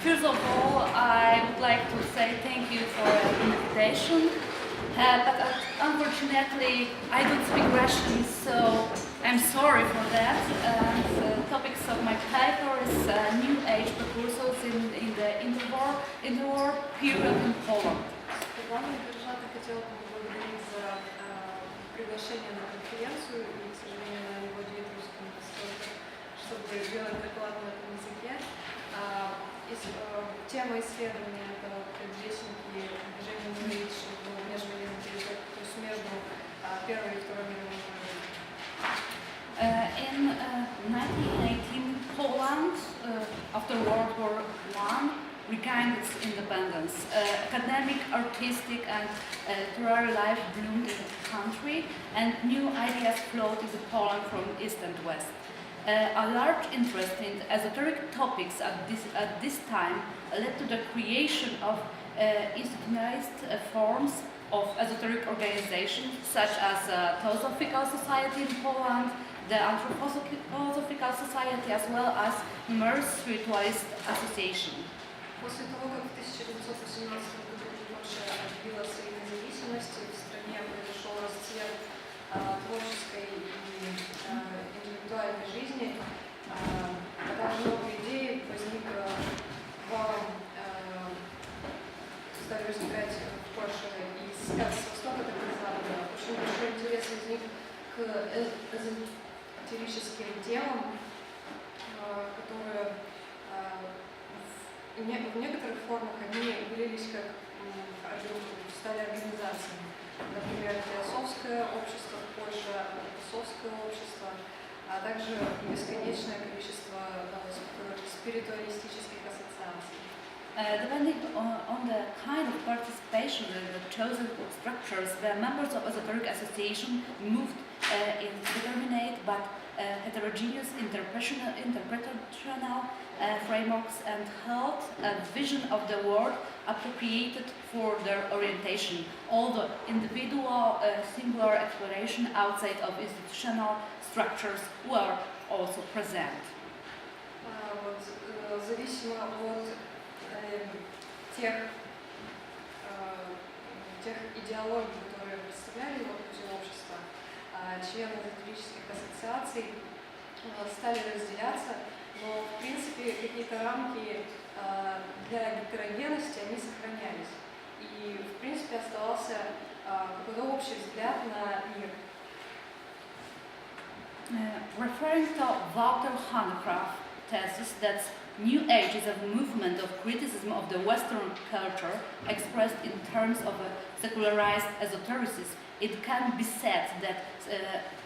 First of all, I would like to say thank you for the invitation, but unfortunately I don't speak Russian, so I'm sorry for that. And the topics of my paper is New Age Precursors in the Interwar period in Poland. Хотела бы поблагодарить за приглашение на конференцию, и, к сожалению, она не владеет русским настолько, чтобы сделать доклад на этом языке. Тема исследования — это предвестники движения New Age в межвоенный период, то есть между Первой и Второй мировыми войнами. In 1918, Poland, after World War I, regained its independence. Academic, artistic, and literary life bloomed in the country, and new ideas flowed into Poland from east and west. A large interest in esoteric topics at this time led to the creation of institutionalized forms of esoteric organizations, such as the Theosophical Society in Poland, the Anthroposophical Society, as well as numerous spiritualist associations. После того, как в 1918 году Польша объявила о своей независимости, в стране произошел расцвет творческой и интеллектуальной жизни, также новые идеи возник валом, стали возникать в Польше и как с востока, так и с запада. Очень большой интерес возник к эзотерическим темам, которые в некоторых формах они вылились как стали организациями. Например, теософское общество в Польше, отцовское общество, а также бесконечное количество спиритуалистических ассоциаций. Depending on the kind of participation in the chosen structures, the members of esoteric association moved in determinate but heterogeneous interpretational frameworks and held a vision of the world appropriated for their orientation. All the individual singular exploration outside of institutional structures were also present. Зависимо от тех идеологий, которые представляли его пути общества, члены эзотерических ассоциаций стали разделяться, но в принципе какие-то рамки для гетерогенности они сохранялись. И в принципе оставался какой-то общий взгляд на мир. Referring to Walter Hanegraaff's thesis that New Age is a movement of criticism of the Western culture expressed in terms of a secularized esotericism, it can be said that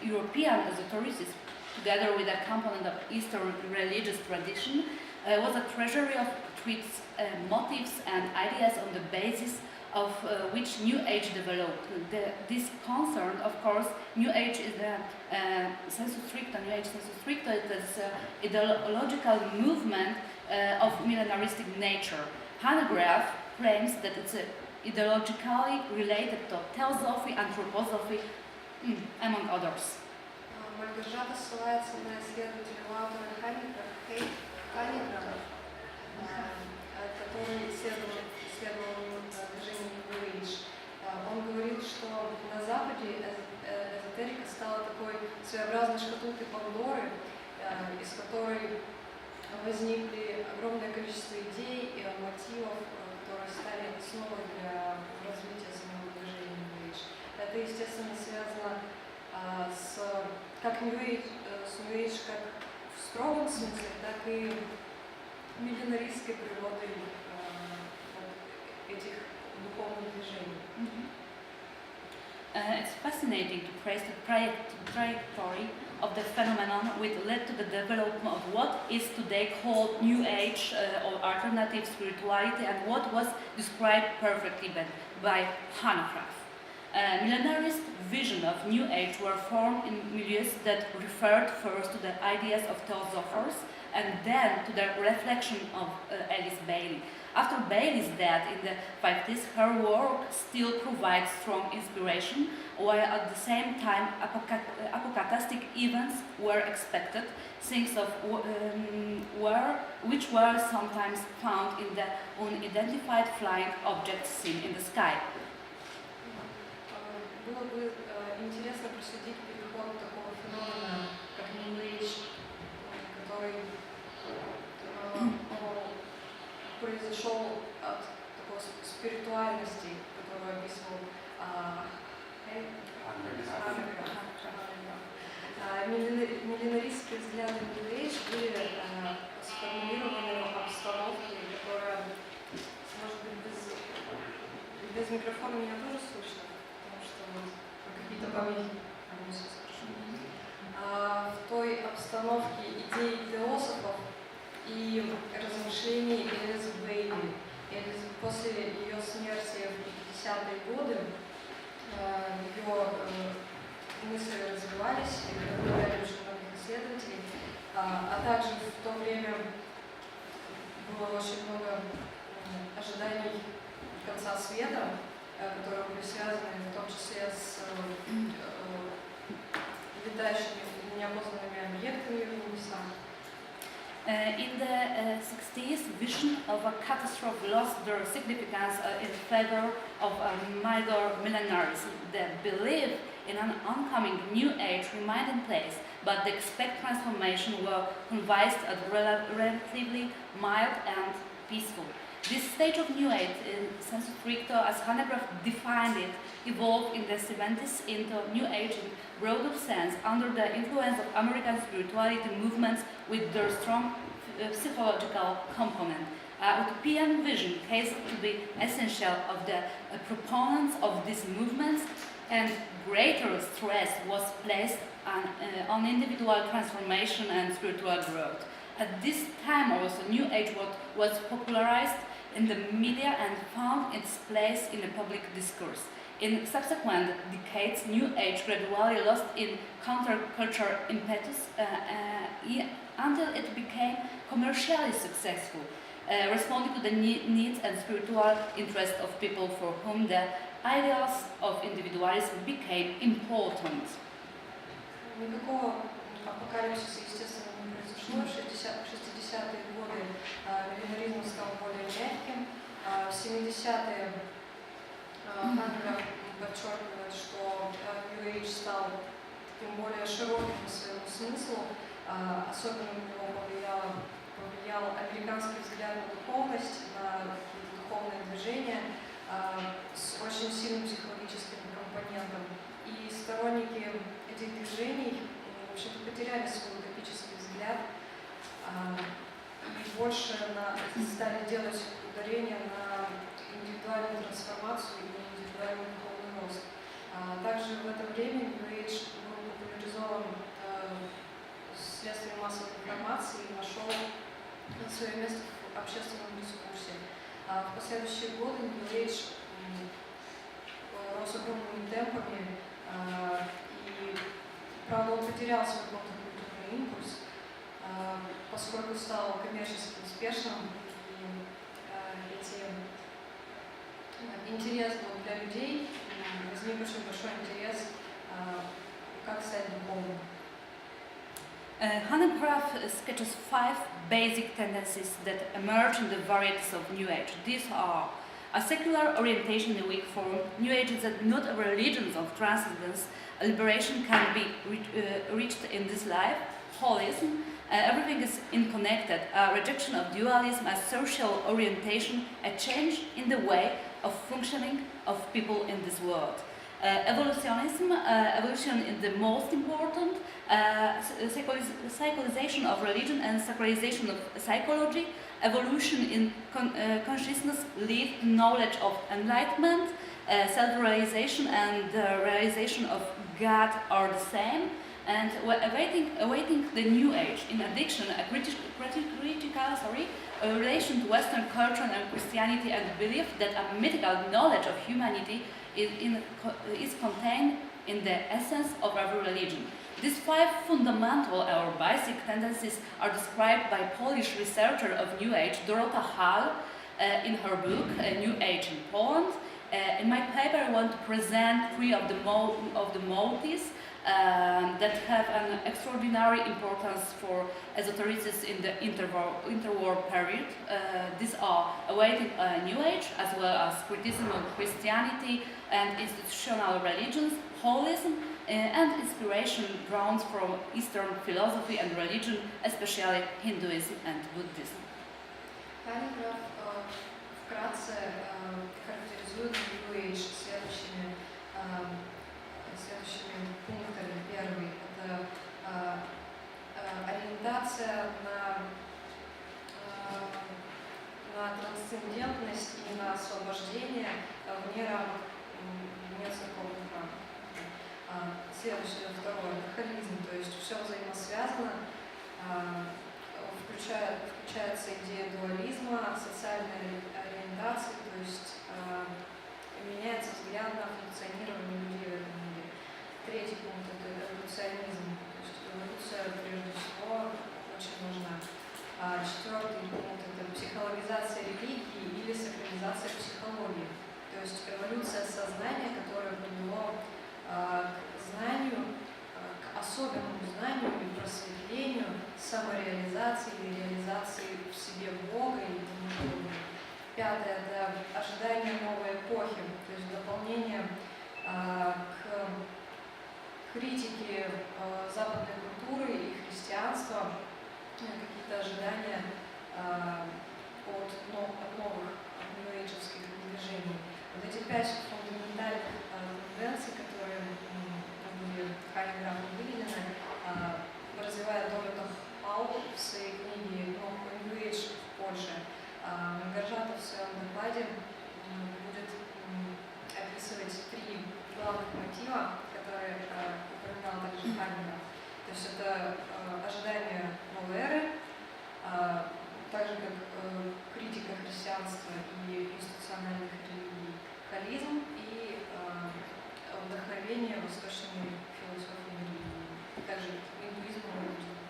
European esotericism, together with a component of Eastern religious tradition, was a treasury of tweets, motives and ideas on the basis of which New Age developed. This concern, of course, New Age is a sensu stricto. New Age sensu stricto is an ideological movement of millenaristic nature. Hanegraaff claims that it's ideologically related to theosophy, anthroposophy, among others. Мałgorzata ссылается на исследователя Waltera Hanegraafa, который исследовал движение New Age. Он говорит, что на Западе эзотерика стала такой своеобразной шкатулкой Пандоры, из которой возникли огромное количество идей и мотивов, которые стали основой для развития самого движения New Age. Это, естественно, связано как New Age, с New Age как в строгом смысле, так и миллинаристской природой этих духовных движений. It's fascinating to trace the trajectory of the phenomenon which led to the development of what is today called New Age or alternative spirituality and what was described perfectly by Hanegraaff. Millenarist vision of New Age were formed in milieux that referred first to the ideas of theosophers and then to the reflection of Alice Bailey. After Bailey's death in the 50s, her work still provides strong inspiration, while at the same time apocalyptic events were expected, things of which were sometimes found in the unidentified flying objects seen in the sky. Было бы интересно проследить переход такого феномена, как New Age, который произошел от такой спиритуальности, которую описывал миллинаристские взгляды New Age были сформулированы в обстановке, которая, может быть, без микрофона меня тоже слышно, потому что вот какие-то помехи. В той обстановке идей философов и размышлений Элизы Бейли. После ее смерти в 50-е годы ее мысли развивались, и говорили очень многих исследователей, а также в то время было очень много ожиданий конца света, которые были связаны в том числе с летающими неопознанными объектами в небесах. In the 60s, vision of a catastrophe lost their significance in favor of millenarianism. The belief in an oncoming new age remained in place, but the expected transformation were conceived as relatively mild and peaceful. This stage of New Age, in sensu stricto, as Hanegraaff defined it, evolved in the 70s into New Age in broader sense under the influence of American spirituality movements with their strong psychological component. Utopian vision came to be essential of the proponents of these movements, and greater stress was placed on individual transformation and spiritual growth. At this time also, New Age was popularized in the media and found its place in the public discourse. In subsequent decades, New Age gradually lost its counterculture impetus until it became commercially successful, responding to the needs and spiritual interests of people for whom the ideals of individualism became important. Никакого апокалипсиса, естественно, не произошло. В 60-е годы миллинаризм стал более мягким. В 70-е Hanegraaff подчеркивает, что New Age стал таким более широким по своему смыслу. Особенно на него повлиял американский взгляд на духовность, на духовное движение с очень сильным психологическим компонентом. И сторонники этих движений в общем-то потеряли свой утопический взгляд и больше стали делать ударение на индивидуальную трансформацию и на индивидуальный духовный рост. Также в это время New Age был популяризован средствами массовой информации и нашел свое место в общественном дискурсе. В последующие годы New Age рос огромными темпами, и, правда, он потерял свой контркультурный импульс, поскольку стал коммерчески успешным, и интерес был для людей, возник очень большой интерес, как стать духовным. Hanegraaff sketches 5 basic tendencies that emerge in the varieties of New Age. These are a secular orientation in a weak form. New Age is not a religion of transcendence. Liberation can be reached in this life. Holism. Everything is interconnected. A rejection of dualism, a social orientation, a change in the way of functioning of people in this world. Evolutionism, evolution is the most important, sacralization of religion and sacralization of psychology, evolution in consciousness, lead knowledge of enlightenment, self-realization and the realization of God are the same, and awaiting the New Age. In addition, a critical relation to Western culture and Christianity, and belief that a mythical knowledge of humanity is contained in the essence of every religion. These 5 fundamental or basic tendencies are described by Polish researcher of New Age Dorota Hall in her book New Age in Poland. In my paper, I want to present 3 of the motives that have an extraordinary importance for esotericists in the interwar period. These are awaiting a New Age, as well as criticism of Christianity and institutional religions, holism, and inspiration drawn from Eastern philosophy and religion, especially Hinduism and Buddhism. Параграф вкратце характеризует New Age следующими пунктами. Первый – это ориентация на трансцендентность и на освобождение вне рамок нецерковных рамок. Следующее, второе – это холизм, то есть все взаимосвязано, включается идея дуализма, социальной ориентации, то есть меняется взгляд на функционирование людей в этом мире. Третий пункт – это эволюционизм, то есть эволюция прежде всего очень важна. Четвертый пункт – это психологизация религии или сакрализация психологии, то есть эволюция сознания, которая привела к знанию, к особенному знанию и просветлению, самореализации или реализации в себе Бога и тому подобное. Пятое – это ожидание новой эпохи, то есть дополнение к критике западной культуры и христианства, какие-то ожидания от новых нью-эйджевских движений. Вот эти 5 фундаментальных тенденций, которые были параграфом выделены, развивает Дулска Мałgorzata в своей книге «New Age в Польше». Мałgorzata в своем докладе будет описывать 3 главных мотива, которые упоминал также Ханина. То есть это ожидание новой эры, так же как критика христианства и институциональных религий, холизм и вдохновение восточными философиями религии, также индуизмом и буддизмом.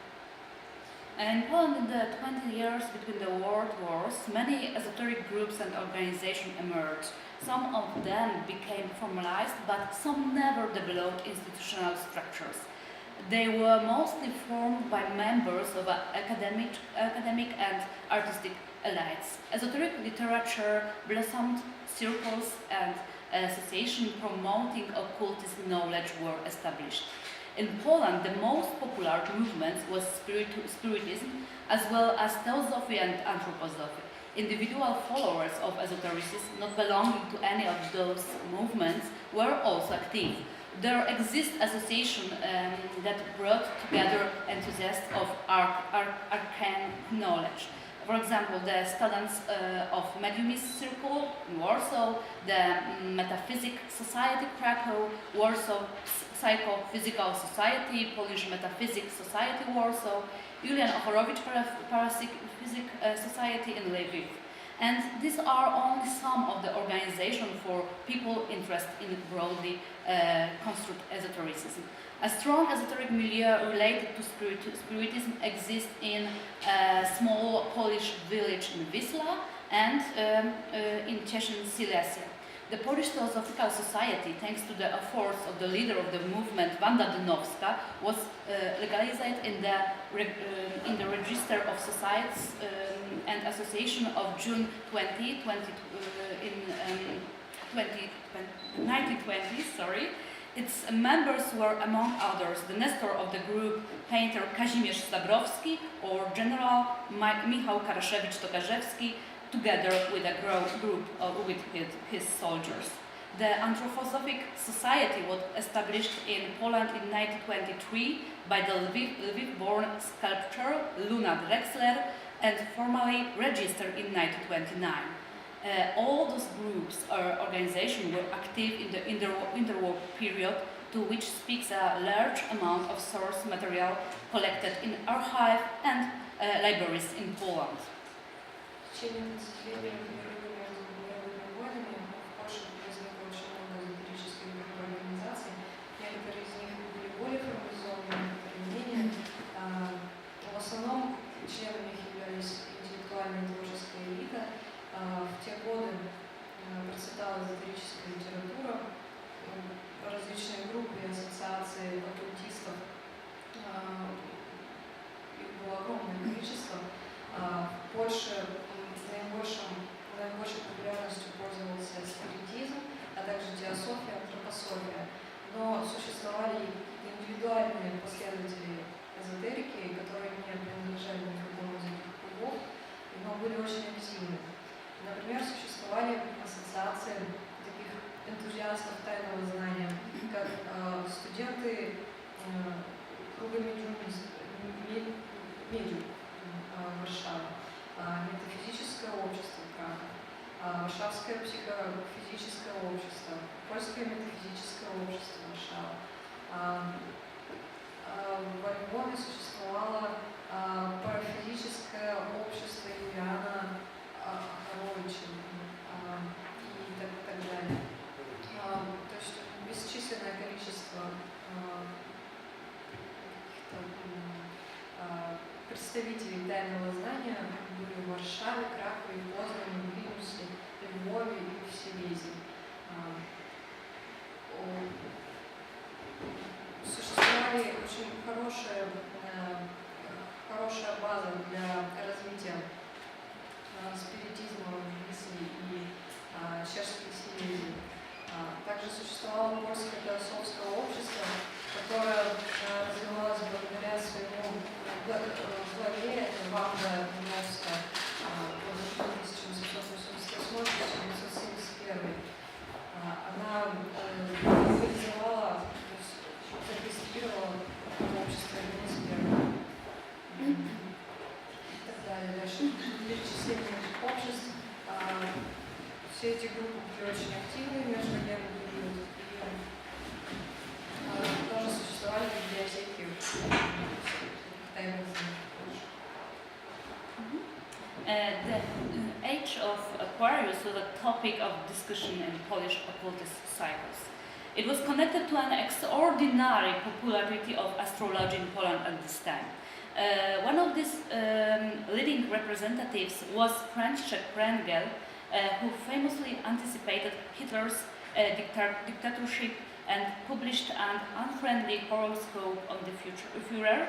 In Poland, in the 20 years between the world wars, many esoteric groups and organizations emerged. Some of them became formalized, but some never developed institutional structures. They were mostly formed by members of academic and artistic elites. Esoteric literature blossomed, circles and associations promoting occultist knowledge were established. In Poland, the most popular movement was Spiritism, as well as Theosophy and Anthroposophy. Individual followers of esotericism, not belonging to any of those movements, were also active. There exists associations that brought together enthusiasts of arcane knowledge. For example, the students of Mediumist Circle in Warsaw, the Metaphysic Society Cracow, Warsaw Psychophysical Society, Polish Metaphysic Society Warsaw, Julian Ochorowicz Paraphysic Society in Lviv. And these are only some of the organizations for people interested in broadly construed esotericism. A strong esoteric milieu related to Spiritism exists in a small Polish village in Wisla and in Czechia, Silesia. The Polish Theosophical Society, thanks to the efforts of the leader of the movement, Wanda Dynowska, was legalized in the Register of Societies and Association of June 1920. Its members were, among others, the Nestor of the group, painter Kazimierz Stabrowski, or General Michał Karaszewicz-Tokarzewski, together with a group with his soldiers. The Anthroposophic Society was established in Poland in 1923 by the Lviv-born sculptor Luna Drexler and formally registered in 1929. All those groups or organizations were active in the interwar period, to which speaks a large amount of source material collected in archives and libraries in Poland. В течение 30 лет между мировыми войнами в Польше возникло очень много эзотерических групп и организаций. Некоторые из них были более формализованы, основном членами их являлись интеллектуальная и творческая элита. В те годы процветала эзотерическая литература, различные группы и ассоциации оккультистов. Их было огромное количество. В Польше наибольшей популярностью пользовался спиритизм, а также теософия, антропософия. Но существовали индивидуальные последователи эзотерики, которые не принадлежали никакому из этих кругов, но были очень активны. Например, существовали ассоциации таких энтузиастов тайного знания, как студенты круга медиум Варшавы, метафизическое общество Краков, Варшавское психофизическое общество, польское метафизическое общество Варшава. Во Львове существовало парафизическое общество Юлиана Хоровича и так далее. То есть бесчисленное количество представителей тайного знания были в Варшаве, Кракове, Познане, Вильнюсе, Львове и в Силезии. Существовали очень хорошая база для развития спиритизма в Лисии и чешской Силезии. Также существовало польское теософское общество, которое развивалось благодаря своему главе Ванда Дулска 1888-1971. Она организовала, зарегистрировала общество Министерства и так далее. Дальше перечисление обществ. Все эти группы были очень активны в межвоенный период, и тоже существовали библиотеки тайных знаний. The age of Aquarius was a topic of discussion in Polish occultist cycles. It was connected to an extraordinary popularity of astrology in Poland at this time. One of these leading representatives was French Wrangel, who famously anticipated Hitler's dictatorship and published an unfriendly horoscope on the Führer,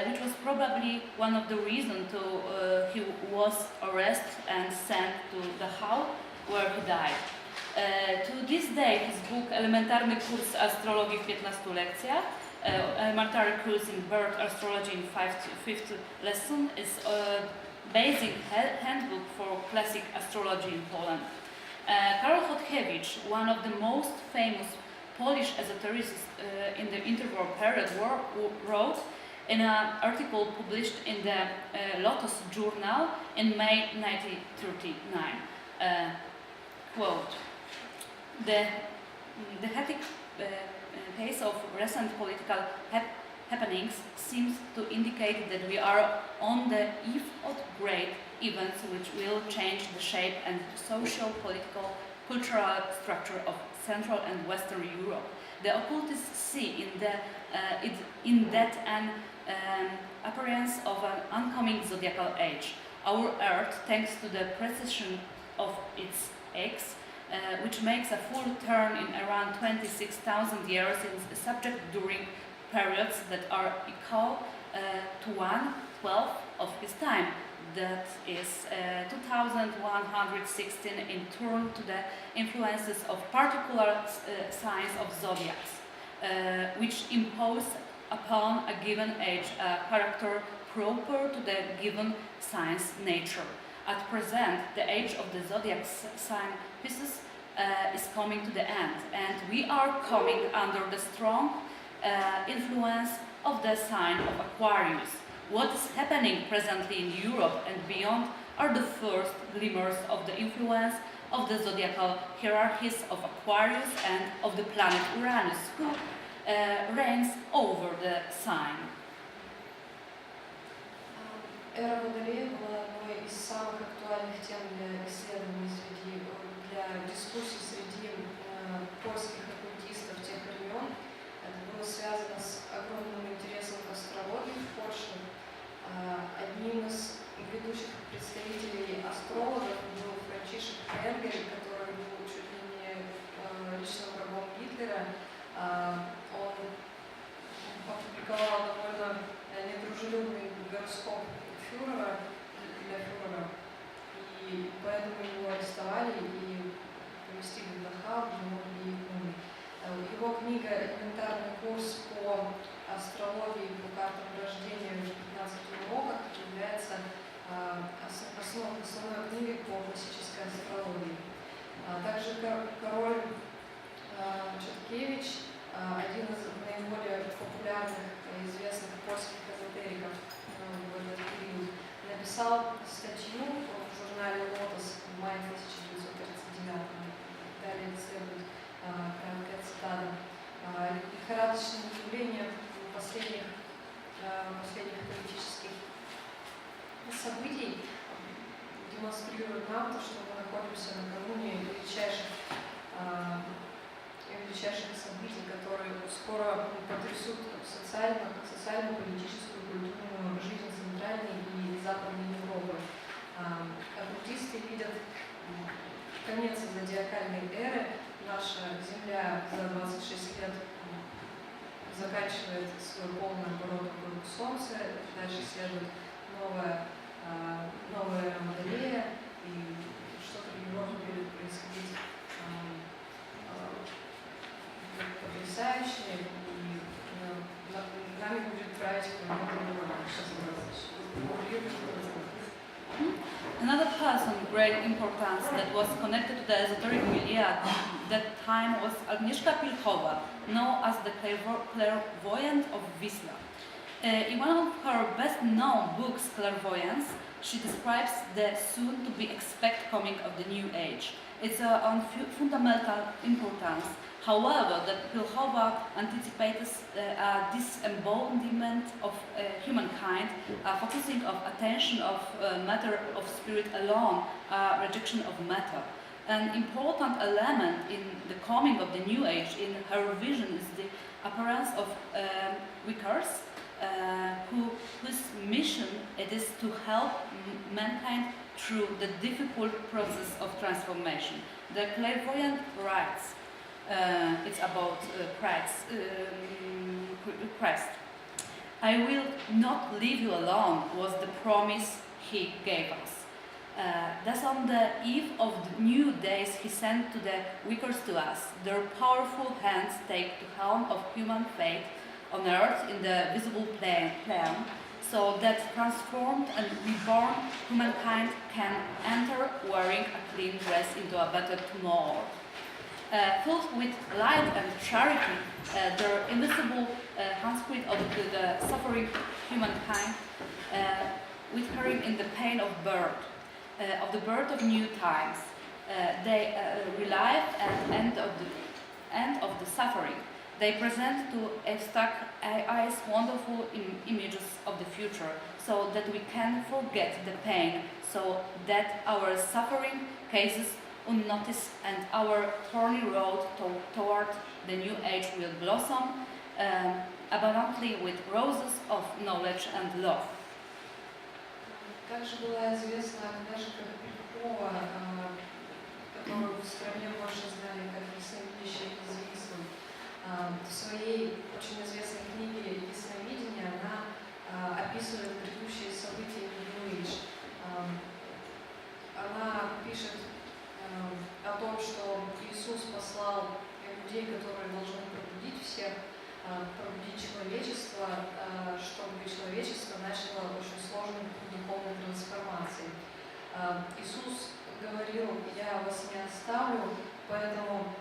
which was probably one of the reasons he was arrested and sent to Dachau, where he died. To this day, his book Elementarny kurs astrologii w 15 lekcjach, Elementary course in birth astrology in 5th lesson, is basic handbook for classic astrology in Poland. Karol Chodkiewicz, one of the most famous Polish esotericists in the Interwar period, wrote in an article published in the Lotus Journal in May 1939. Quote, the hectic pace of recent political happenings seems to indicate that we are on the eve of great events which will change the shape and social, political, cultural structure of Central and Western Europe. The occultists see in that an appearance of an oncoming zodiacal age. Our Earth, thanks to the precision of its axis, which makes a full turn in around 26,000 years, is subject during periods that are equal to 1/12 of his time. That is 2116 in turn to the influences of particular signs of zodiacs, which impose upon a given age a character proper to the given sign's nature. At present, the age of the zodiac sign Pisces is coming to the end, and we are coming under the strong influence of the sign of Aquarius. What is happening presently in Europe and beyond are the first glimmers of the influence of the zodiacal hierarchies of Aquarius and of the planet Uranus, who reigns over the sign. Эра Водолея была одной из самых актуальных тем для исследований для дискуссий среди польских оккультистов тех времен. Это было связано с огромным интересом к астрологии в Польше. Одним из ведущих представителей астрологов был Францишек Энгель, который был чуть ли не личным врагом Гитлера. Он опубликовал довольно недружелюбный гороскоп фюрера для фюрера, и поэтому его арестовали и поместили в Дахау, где могли их. Его книга «Элементарный курс по астрологии, по картам рождения в 15 уроках» является основной книгой по классической астрологии. Также король Чуткевич, один из наиболее популярных и известных польских эзотериков в этот период, написал статью в журнале «Лотос» в мае 1939. Далее следует краткая цитата. Лихорадочные явления последних политических событий демонстрируют нам то, что мы находимся накануне величайших событий, которые скоро потрясут социальную, политическую, культурную жизнь Центральной и Западной Европы. Оккультисты видят конец зодиакальной эры. Наша Земля за 26 лет заканчивает свой полный оборот вокруг Солнца, дальше следует новая Водолея, и что-то в Европе будет происходить потрясающее, и нами будет править Another person of great importance that was connected to the esoteric milieu at that time was Agnieszka Pilchowa, known as the clairvoyant of Wisla. In one of her best-known books, Clairvoyance, she describes the soon-to-be expected coming of the New Age. It's of fundamental importance. However, the Pilchowa anticipates this embodiment of humankind, focusing of attention of matter of spirit alone, rejection of matter. An important element in the coming of the New Age in her vision is the appearance of Precursors, whose mission it is to help mankind through the difficult process of transformation. The clairvoyant writes, it's about Christ. I will not leave you alone was the promise he gave us. Thus on the eve of the new days he sent to the Vicars to us. Their powerful hands take the helm of human fate on earth in the visible plane, so that transformed and reborn humankind can enter wearing a clean dress into a better tomorrow. Filled with light and charity, their invisible handsprint of the suffering humankind, with her in the pain of the birth of new times. They relive at the end of the suffering. They present to abstract eyes wonderful images of the future, so that we can forget the pain, so that our suffering cases unnoticed and our thorny road toward the new age will blossom abundantly with roses of knowledge and love. Также была известна Агнешка Пилькова, которую в стране больше знали как ясновидящая из Вислы. В своей очень известной книге «Ясновидение» она описывает грядущие события New Age. Она пишет о том, что Иисус послал людей, которые должны пробудить всех, пробудить человечество, чтобы человечество начало очень сложную духовную трансформацию. Иисус говорил: «Я вас не оставлю», поэтому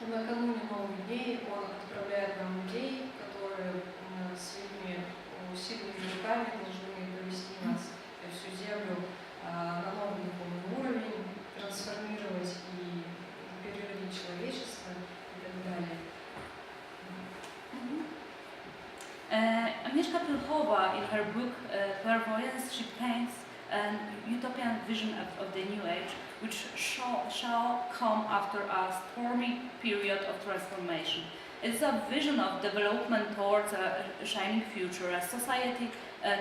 накануне новых дней Он отправляет нам людей, которые своими усиленными руками должны провести нас всю землю на новый духовный уровень, трансформировать и переродить человечество и так далее. Agnieszka Pilchowa, in her book Clairvoyance, she paints an utopian vision of the New Age, which shall come after a stormy period of transformation. It's a vision of development towards a shining future, a society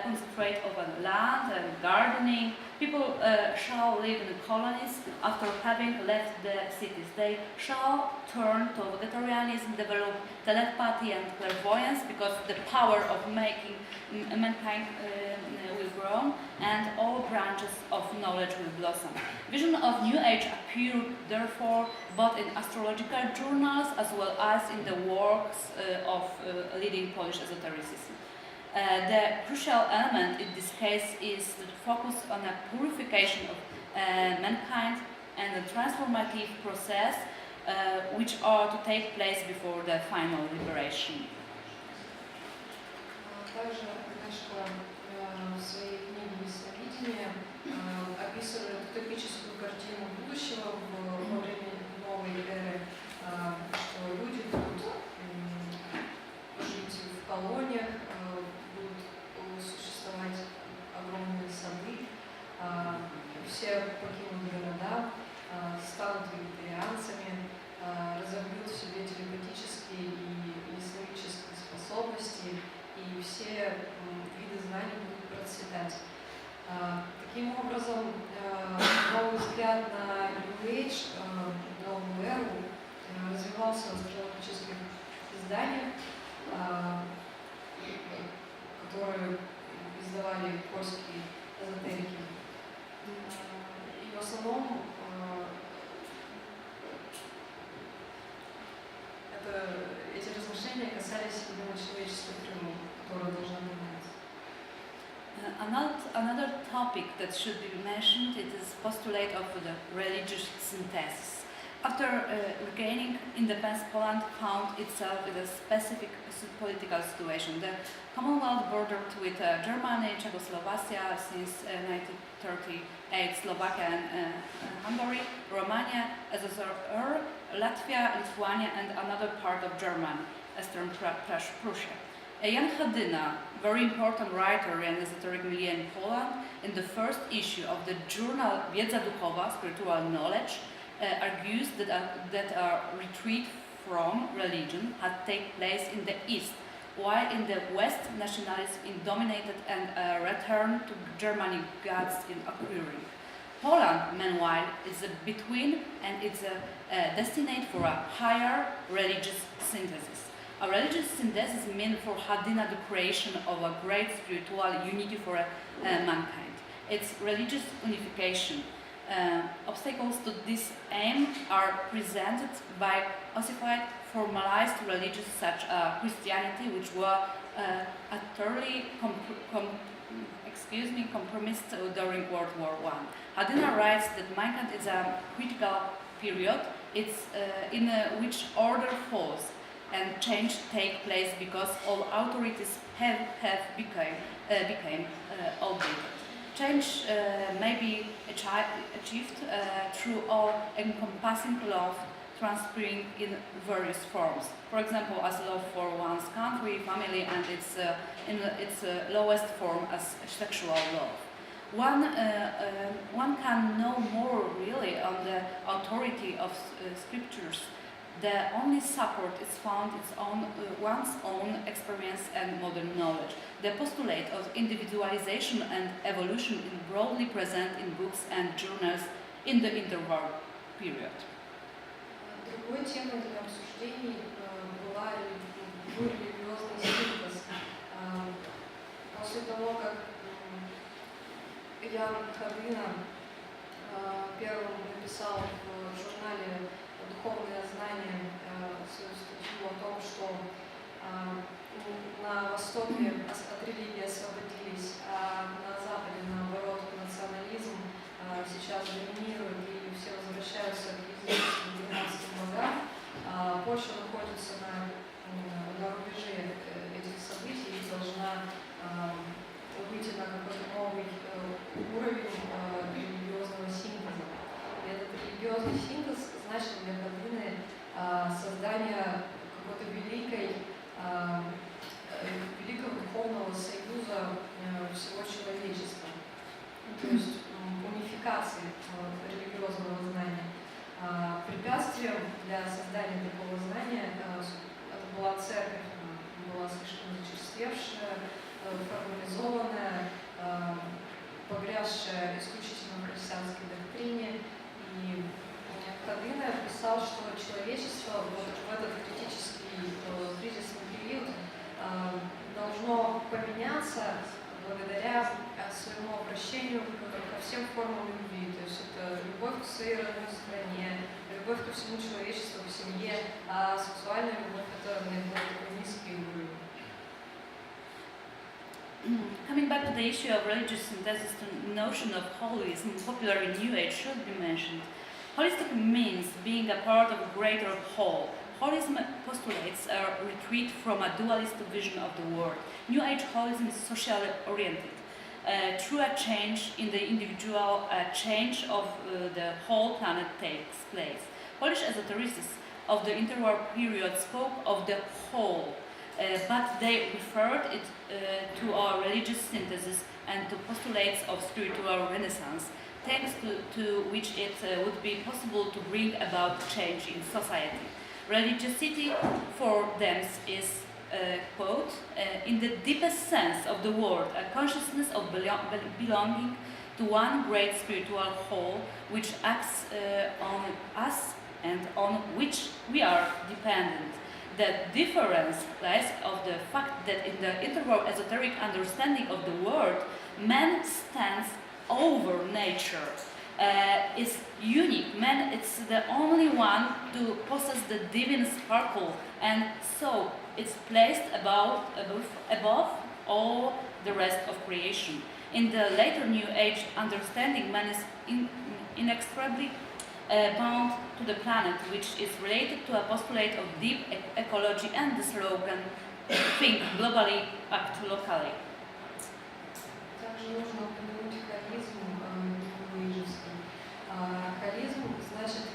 concentrate over land and gardening. People shall live in colonies after having left the cities. They shall turn to vegetarianism, develop telepathy and clairvoyance, because the power of making mankind will grow, and all branches of knowledge will blossom. Vision of New Age appeared, therefore, both in astrological journals as well as in the works of leading Polish esotericism. The crucial element in this case is to focus on a purification of mankind and a transformative process which are to take place before the final liberation. Также Агнешка в своей книге «Ясновидение» описывает утопическую картину будущего во время новой эры, что люди будут жить в колониях, будут существовать огромные сады, все покинут города, станут вегетарианцами, разовьют в себе телепатические и ясновидческие способности, и все виды знаний будут процветать. Таким образом, новый взгляд на New Age, новую эру, развивался в астрологических изданиях, которые издавали польские эзотерики. И в основном эти размышления касались именно человеческой природы, которая должна меняться. Another topic that should be mentioned is postulate of the religious synthesis. After regaining independence, Poland found itself in a specific political situation. The Commonwealth bordered with Germany, Czechoslovakia since 1938, Slovakia and Hungary, Romania, SSR, Latvia, Lithuania, and another part of Germany, Eastern Prussia. Jan Hadyna, very important writer and esoteric milieu in Poland, in the first issue of the journal Wiedza Duchowa, Spiritual Knowledge, argues that a retreat from religion had taken place in the East, while in the West nationalism dominated and a return to Germany gods in occurring. Poland, meanwhile, is between and it's destined for a higher religious synthesis. A religious synthesis meant for Hadyna the creation of a great spiritual unity for mankind. It's religious unification. Obstacles to this aim are presented by ossified, formalized religions such as Christianity, which were utterly compromised during World War I. Hadyna writes that mankind is a critical period in which order falls and change take place because all authorities have became outdated. Change may be achieved through all-encompassing love transpiring in various forms. For example, as love for one's country, family, and in its lowest form as sexual love. One can know more really on the authority of scriptures. The only support is found in one's own experience and modern knowledge. The postulate of individualization and evolution is broadly present in books and journals in the Interwar period. Другой темой для обсуждений был религиозный синтез. После того, как Ян Hadyna первым написал в журнале «Духовное знание» свою статью о том, что на Востоке от религии освободились, а на Западе, наоборот, национализм сейчас доминирует, и все возвращаются к языческим германским богам. Польша находится на рубеже этих событий и должна выйти на какой-то новый уровень религиозного синтеза. И этот религиозный синтез значит для Hadyny создание какого-то великого духовного союза всего человечества, то есть унификации религиозного знания. Препятствием для создания такого знания это была церковь, была слишком зачерствевшая, формализованная, погрязшая исключительно в христианской доктрине. И Кадына писал, что человечество вот в этот кризисный период должно поменяться благодаря своему обращению ко всем формам любви. То есть это любовь к своей родной стране, любовь ко всему человечеству, к семье, а сексуальная любовь — это наиболее такой низкий уровень. Coming back to the issue of religious synthesis, the notion of holism, popular in New Age, should be mentioned. Holistic means being a part of a greater whole. Holism postulates a retreat from a dualist vision of the world. New Age holism is socially oriented. Through a change in the individual, a change of the whole planet takes place. Polish esotericists of the Interwar period spoke of the whole, but they referred it to our religious synthesis and to postulates of spiritual renaissance, thanks to which it would be possible to bring about change in society. Religiosity for them is, quote, in the deepest sense of the word, a consciousness of belonging to one great spiritual whole which acts on us and on which we are dependent. The difference lies of the fact that in the interwar esoteric understanding of the world, man stands over nature. Is unique. Man is the only one to possess the divine sparkle, and so it's placed above all the rest of creation. In the later New Age understanding, man is inextricably bound to the planet, which is related to a postulate of deep ecology and the slogan "Think globally, act locally." Также нужно упомянуть холизм ньюэйджевский. Холизм значит,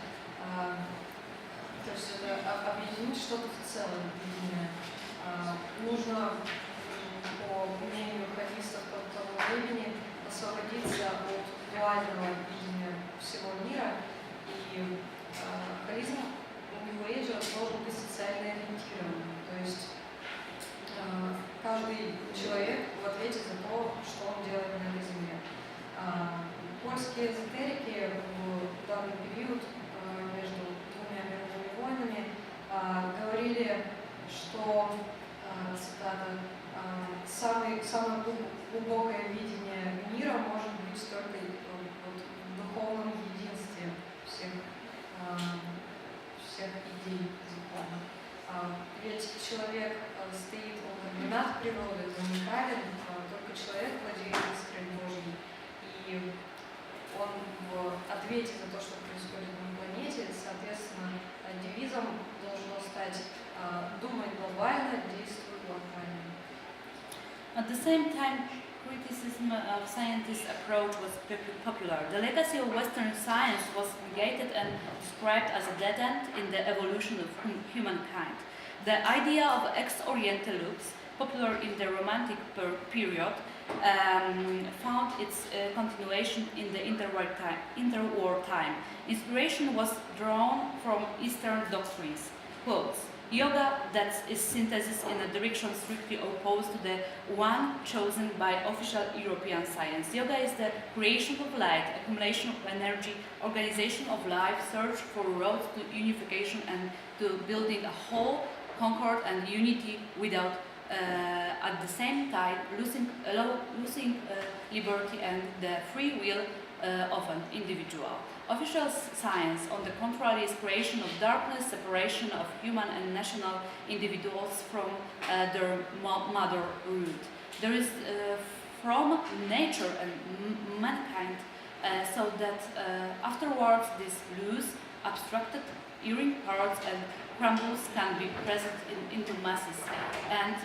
то есть это объединить что-то в целом, единое. Нужно, по мнению холистов того времени, освободиться от дуального видения всего мира. И холизм ньюэйджа должен быть социально ориентированным. То есть каждый человек в ответе за то, что он делает на этой земле. Польские эзотерики в данный период между двумя мировыми войнами говорили, что, цитата, самое глубокое видение мира может быть только в духовном единстве всех идей закона. Ведь человек стоит над природой, это уникален, только человек владеет искрой Божьей. И он в ответе за то, что происходит на планете, соответственно, девизом должно стать «думай глобально, действуй локально». At the same time, criticism of scientists' approach was popular. The legacy of Western science was created and described as a dead end in the evolution of humankind. The idea of ex-oriental loops, popular in the Romantic period, found its continuation in the interwar time. Inspiration was drawn from Eastern doctrines. Quotes, yoga, that is synthesis in a direction strictly opposed to the one chosen by official European science. Yoga is the creation of light, accumulation of energy, organization of life, search for roads to unification and to building a whole, concord and unity without at the same time losing liberty and the free will of an individual. Official science, on the contrary, is creation of darkness, separation of human and national individuals from their mother root. There is from nature and mankind, so that afterwards these loose, abstracted, erring parts and crumbles can be present into masses and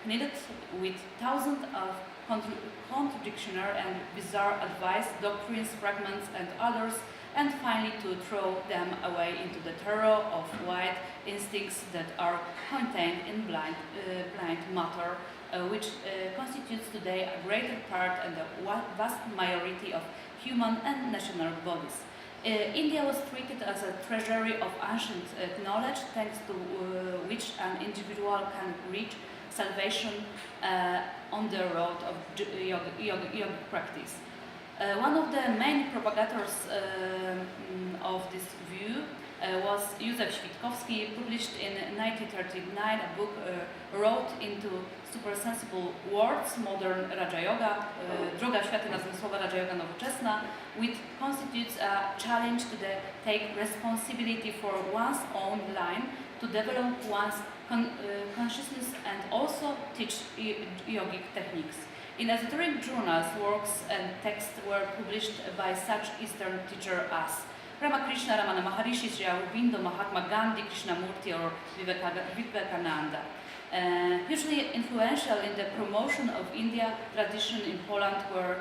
knitted with thousands of contradictory and bizarre advice, doctrines, fragments and others, and finally to throw them away into the terror of wild instincts that are contained in blind matter, which constitutes today a greater part and a vast majority of human and national bodies. India was treated as a treasury of ancient knowledge, thanks to which an individual can reach salvation on the road of yogic practice. One of the main propagators of this view was Józef Świtkowski, published in 1939 a book wrote into supersensible words, modern Raja Yoga, droga światlna zmysłowa Raja Yoga nowoczesna, which constitutes a challenge to take responsibility for one's own line, to develop one's consciousness and also teach yogic techniques. In esoteric journals, works and texts were published by such Eastern teachers as Ramakrishna, Ramana Maharishi, Sri Aurobindo, Mahatma Gandhi, Krishnamurti or Vivekananda. Hugely influential in the promotion of India tradition in Poland were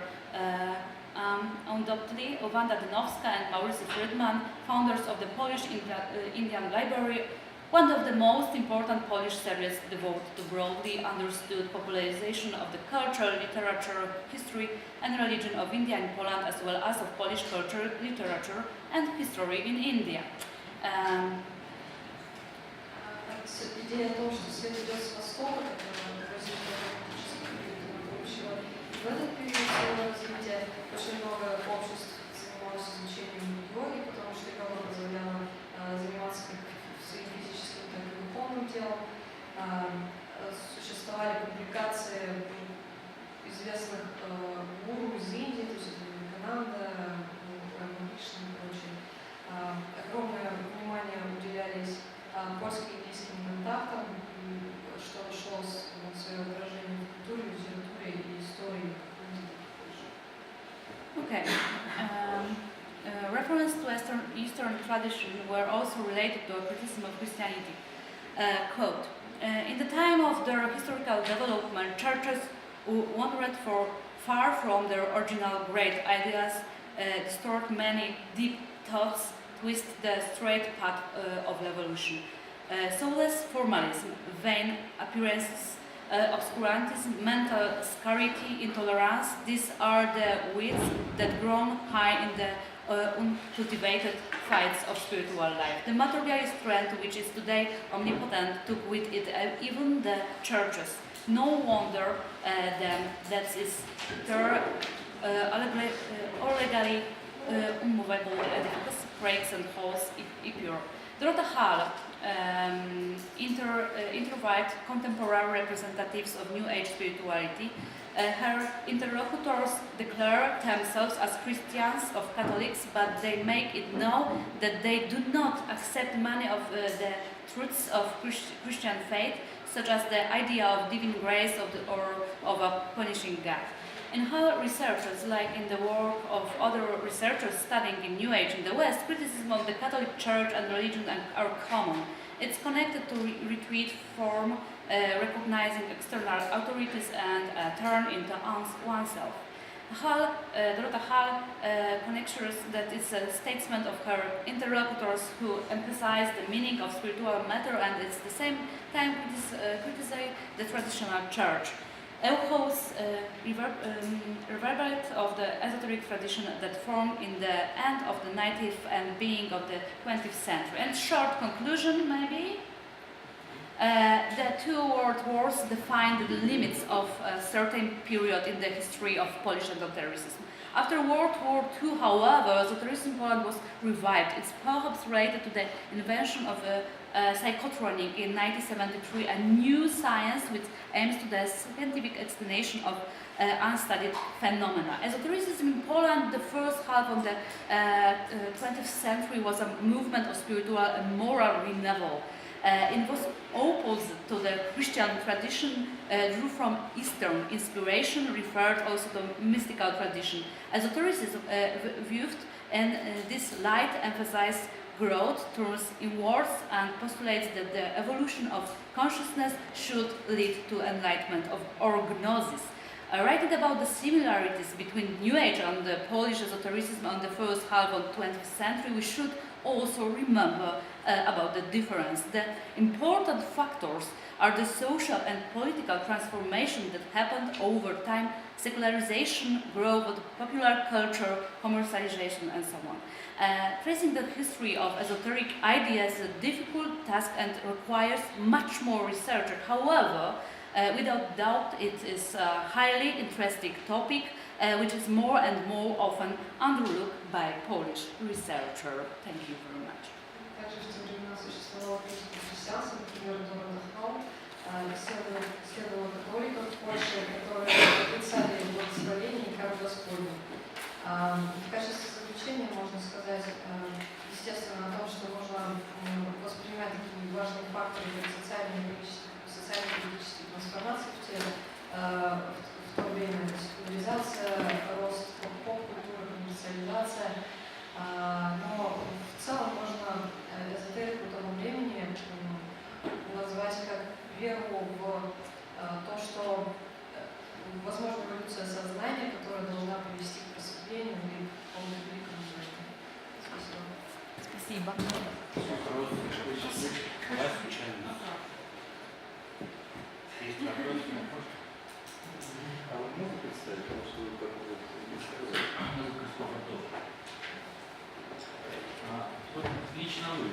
undoubtedly Wanda Dynowska and Maurice Friedman, founders of the Polish Indian Library, one of the most important Polish series devoted to broadly understood popularization of the culture, literature, history and religion of India and Poland, as well as of Polish culture, literature and history in India. Идея о том, что свет идет с востока, в этот период своего развития очень много обществ занималось изучением йоги, потому что йога позволяла заниматься как своим физическим, так и духовным телом. Существовали публикации известных гуру из Индии, то есть Вивекананда, Рamakrishna и прочее. Огромное внимание уделялись польско-индийским контактам, что нашло свое отражение в культуре, литературе и истории. Okay. Reference to Eastern tradition were also related to a criticism of Christianity. Quote, in the time of their historical development, churches wandered far from their original great ideas, distort many deep thoughts, twist the straight path of evolution. Soulless formalism, vain appearances, obscurantism, mental scarcity, intolerance, these are the weeds that grow high in the uncultivated fights of spiritual life. The materialist trend, which is today omnipotent, took with it even the churches. No wonder that is their legally unmovable edifice breaks and falls impure. Dorota Hall interviewed contemporary representatives of New Age spirituality. Her interlocutors declare themselves as Christians of Catholics, but they make it known that they do not accept many of the truths of Christian faith, such as the idea of divine grace or of a punishing God. In her researches, like in the work of other researchers studying in New Age in the West, criticism of the Catholic Church and religion are common. It's connected to retreat form, recognizing external authorities and turn into oneself. Dorota Hall conjectures that it's a statement of her interlocutors who emphasize the meaning of spiritual matter and at the same time criticize the traditional church. Echoes reverberate of the esoteric tradition that formed in the end of the 19th and beginning of the 20th century. And short conclusion, maybe. The two world wars defined the limits of a certain period in the history of Polish esotericism. After World War II, however, esotericism in Poland was revived. It's perhaps related to the invention of psychotronic in 1973, a new science which aims to the scientific explanation of unstudied phenomena. Esotericism in Poland, the first half of the 20th century, was a movement of spiritual and moral renewal. It was opposite to the Christian tradition, drew from Eastern inspiration, referred also to mystical tradition. Esotericism viewed in this light emphasized growth, turns inwards, and postulates that the evolution of consciousness should lead to enlightenment or gnosis. Writing about the similarities between New Age and the Polish esotericism on the first half of the 20th century, we should also remember about the difference. The important factors are the social and political transformation that happened over time secularization, growth of popular culture, commercialization, and so on. Tracing the history of esoteric ideas is a difficult task and requires much more research. However, without doubt, it is a highly interesting topic, which is more and more often underlooked by Polish researchers. Thank you very much. Также в те времена существовало несколько христианцев, например, Дулска исследовало католиков в Польше, которые отрицали благословение и кару Господню. В качестве заключения можно сказать, естественно, о том, что можно воспринимать такие важные факторы, как социально-политические трансформации в то время, секуляризация, рост поп-культуры, коммерциализация. Но в целом можно эзотерику того времени назвать как веру в то, что возможно эволюция сознания, которая должна привести к просветлению или к полному великому знанию. Спасибо. Вопрос. Вас случайно? Есть вопрос? А вы можете представить, что вы как-то лично вы,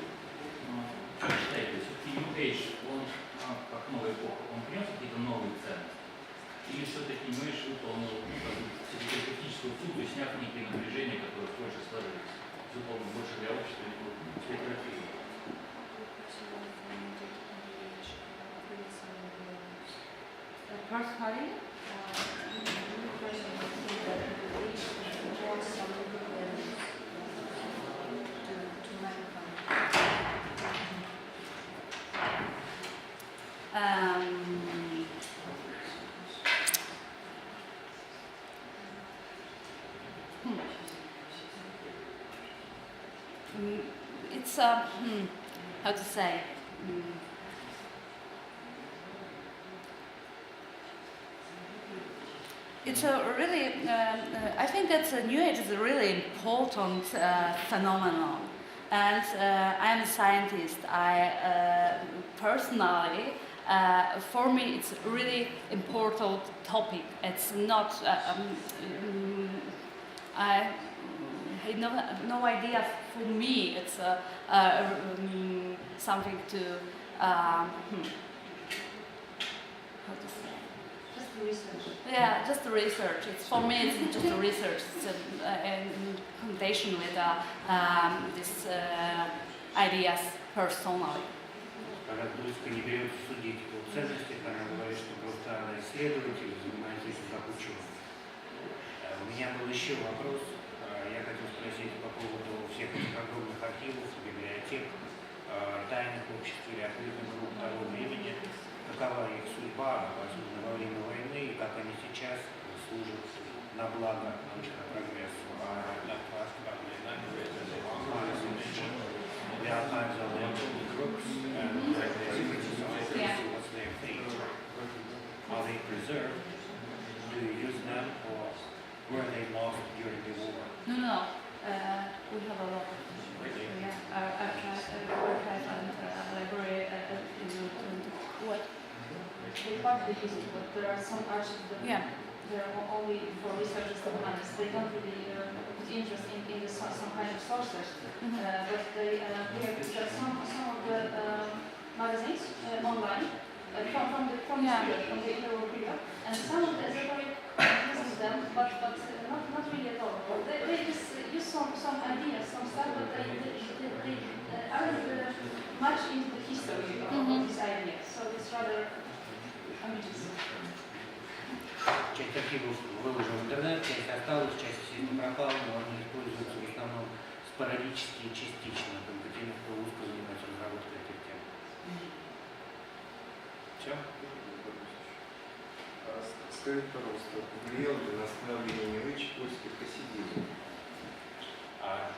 что считаете, все-таки New Age, он как новая эпоха, он принес какие-то новые ценности? Или все-таки New Age выполнил терапевтическую функцию, сняв некие напряжения, которые в Польше сложились, выполнил больше для общества и терапии? Personally, it's how to say. It's a really, I think that New Age is a really important phenomenon, and I'm a scientist. I personally, for me, it's a really important topic. It's not, I had no idea. For me, it's something to, how to say? Research. Yeah, just the research. It's for me. It's just a research. It's a connotation with these ideas personally. Когда Дульска не берется судить по ценности, она говорит, что просто она исследователь, занимается этим как ученый. У меня был еще вопрос. Я хотел спросить по поводу всех этих огромных архивов, библиотек, тайных обществ или открытых групп того времени. Какова их судьба, особенно во время войны, и как они сейчас служат на благо научного прогресса. There are kinds of groups and what's their fate? Are they preserved? Do you use them, or were they lost during the war? No. We have a lot of archive and library what? They part of the history, but there are some archives that they're only for researchers and humanists. They don't really put interest in some kind of sources, but they have some of the magazines online from the Interwar period, and some of the esoteric uses them, but not really at all. They just use some ideas, some stuff, but they aren't much into the history of these ideas. So it's rather ambiguous. Часть архивов выложена в интернет, часть осталась, часть действительно пропала, но они используются в основном спорадически и частично, только теми, кто узко занимается разработкой этих тем. Все? Скажите, пожалуйста, повлиял ли на становление речи польских хасидизмов?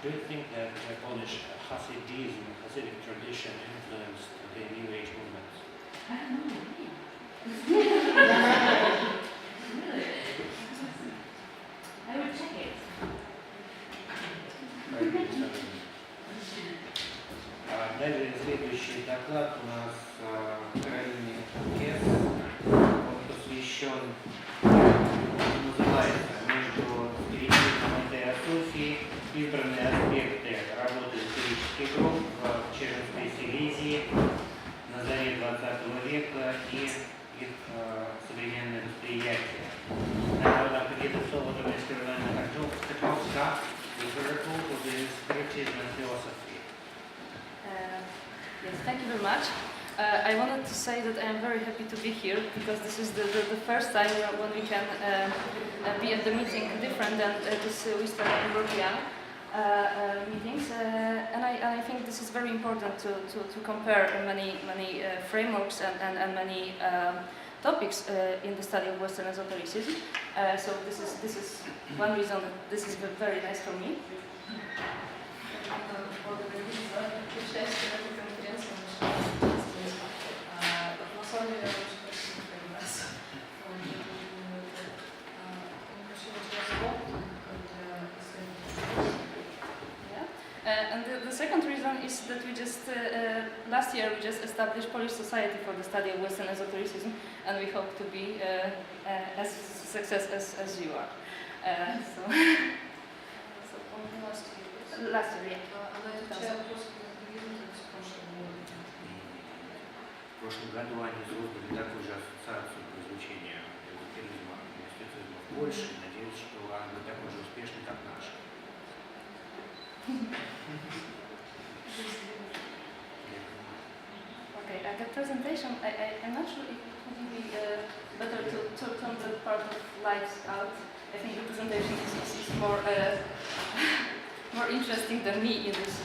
Do you think that the Polish Hasidism, Hasidic tradition influenced the New Age movements? I don't know. Really? I will check it. Далее следующий доклад у нас Каролине Кес. Он посвящен выбраны аспекты работы исторических групп в Чешской Силезии на заре 20 века и их современное восприятие. Народа какие-то слова, которые сказали на Cracow, the vertical of the spiritism and philosophy. Yes, thank you very much. I wanted to say that I am very happy to be here because this is the first time when we can be at the meeting different than this Western European meetings, and I think this is very important to compare many frameworks and many topics in the study of Western esotericism. So this is one reason that this is very nice for me. And the second reason is that we just, last year we just established Polish Society for the Study of Western Esotericism, and we hope to be as success as you are. Last year, yeah. В прошлом году они создали такую же ассоциацию по изучению эзотеризма и мистицизма в Польше. Надеюсь, что она будет такой же успешной, как наша. Okay, at the presentation, I'm not sure if it would be better to turn the part of lights out. I think the presentation is more more interesting than me in this.